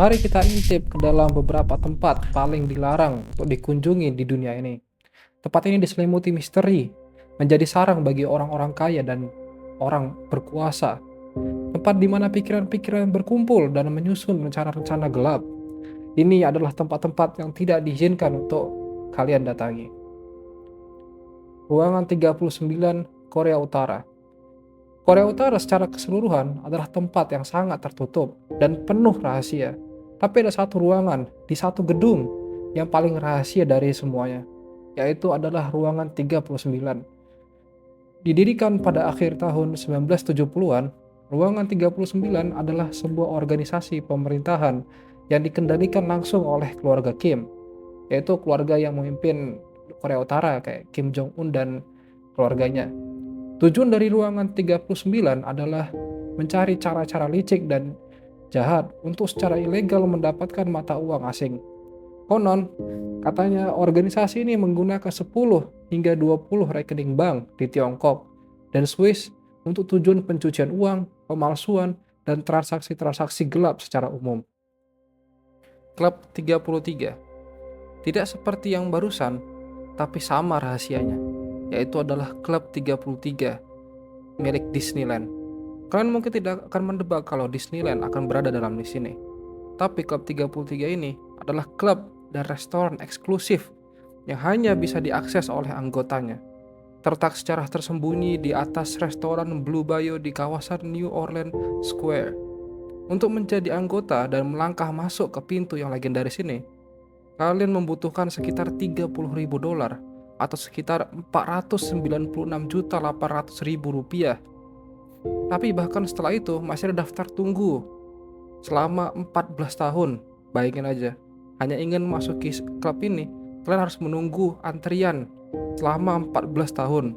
Mari kita intip ke dalam beberapa tempat paling dilarang untuk dikunjungi di dunia ini. Tempat ini diselimuti misteri, menjadi sarang bagi orang-orang kaya dan orang berkuasa. Tempat di mana pikiran-pikiran berkumpul dan menyusun rencana-rencana gelap. Ini adalah tempat-tempat yang tidak diizinkan untuk kalian datangi. Ruangan 39 Korea Utara. Korea Utara secara keseluruhan adalah tempat yang sangat tertutup dan penuh rahasia. Tapi ada satu ruangan di satu gedung yang paling rahasia dari semuanya, yaitu adalah ruangan 39. Didirikan pada akhir tahun 1970-an, ruangan 39 adalah sebuah organisasi pemerintahan yang dikendalikan langsung oleh keluarga Kim, yaitu keluarga yang memimpin Korea Utara kayak Kim Jong Un dan keluarganya. Tujuan dari ruangan 39 adalah mencari cara-cara licik dan jahat untuk secara ilegal mendapatkan mata uang asing. Konon, katanya organisasi ini menggunakan 10 hingga 20 rekening bank di Tiongkok dan Swiss untuk tujuan pencucian uang, pemalsuan, dan transaksi-transaksi gelap secara umum. Klub 33. Tidak seperti yang barusan, tapi sama rahasianya, yaitu adalah Klub 33 milik Disneyland. Kalian mungkin tidak akan menebak kalau Disneyland akan berada dalam di sini. Tapi Klub 33 ini adalah klub dan restoran eksklusif yang hanya bisa diakses oleh anggotanya. Terletak secara tersembunyi di atas restoran Blue Bayou di kawasan New Orleans Square. Untuk menjadi anggota dan melangkah masuk ke pintu yang legendaris ini, kalian membutuhkan sekitar $30.000 atau sekitar Rp496.800.000. Tapi bahkan setelah itu masih ada daftar tunggu selama 14 tahun. Bayangin aja, hanya ingin masuki klub ini, kalian harus menunggu antrian selama 14 tahun.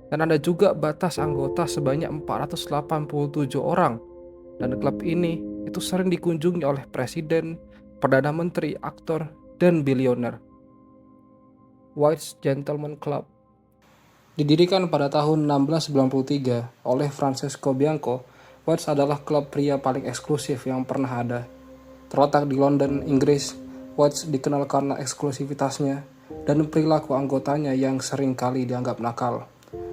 Dan ada juga batas anggota sebanyak 487 orang. Dan klub ini itu sering dikunjungi oleh presiden, perdana menteri, aktor, dan bilioner. White Gentleman Club didirikan pada tahun 1693 oleh Francesco Bianco. Whites adalah klub pria paling eksklusif yang pernah ada. Terletak di London, Inggris, Whites dikenal karena eksklusivitasnya dan perilaku anggotanya yang sering kali dianggap nakal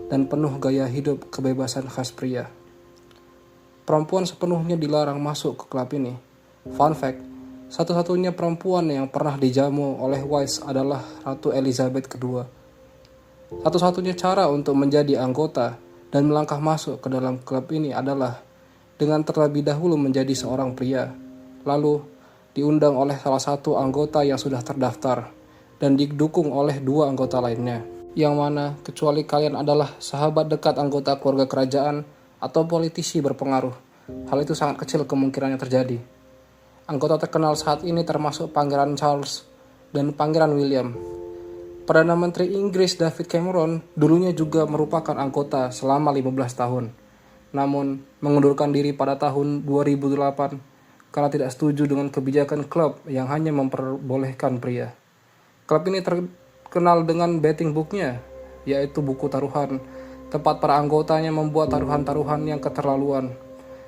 dan penuh gaya hidup kebebasan khas pria. Perempuan sepenuhnya dilarang masuk ke klub ini. Fun fact, satu-satunya perempuan yang pernah dijamu oleh Whites adalah Ratu Elizabeth II. Satu-satunya cara untuk menjadi anggota dan melangkah masuk ke dalam klub ini adalah dengan terlebih dahulu menjadi seorang pria, lalu diundang oleh salah satu anggota yang sudah terdaftar dan didukung oleh 2 anggota lainnya, yang mana kecuali kalian adalah sahabat dekat anggota keluarga kerajaan atau politisi berpengaruh, hal itu sangat kecil kemungkinannya terjadi. Anggota terkenal saat ini termasuk Pangeran Charles dan Pangeran William. Perdana Menteri Inggris David Cameron dulunya juga merupakan anggota selama 15 tahun, namun mengundurkan diri pada tahun 2008 karena tidak setuju dengan kebijakan klub yang hanya memperbolehkan pria. Klub ini terkenal dengan betting booknya, yaitu buku taruhan, tempat para anggotanya membuat taruhan-taruhan yang keterlaluan,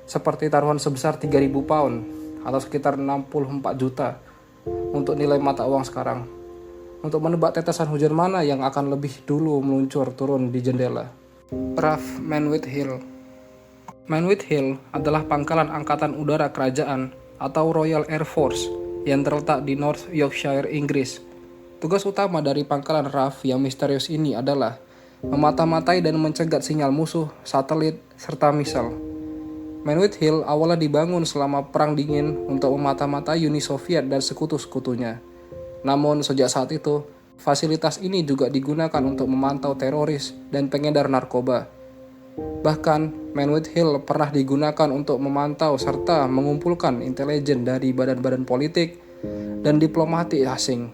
seperti taruhan sebesar 3.000 pound atau sekitar 64 juta untuk nilai mata uang sekarang, untuk menebak tetesan hujan mana yang akan lebih dulu meluncur turun di jendela. RAF Menwith Hill. Menwith Hill adalah pangkalan angkatan udara kerajaan atau Royal Air Force yang terletak di North Yorkshire, Inggris. Tugas utama dari pangkalan RAF yang misterius ini adalah memata-matai dan mencegat sinyal musuh, satelit, serta misal. Menwith Hill awalnya dibangun selama Perang Dingin untuk memata-matai Uni Soviet dan sekutu-sekutunya. Namun sejak saat itu, fasilitas ini juga digunakan untuk memantau teroris dan pengedar narkoba. Bahkan, Menwith Hill pernah digunakan untuk memantau serta mengumpulkan intelijen dari badan-badan politik dan diplomatik asing.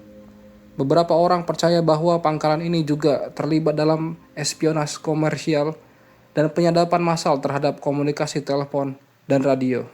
Beberapa orang percaya bahwa pangkalan ini juga terlibat dalam espionase komersial dan penyadapan massal terhadap komunikasi telepon dan radio.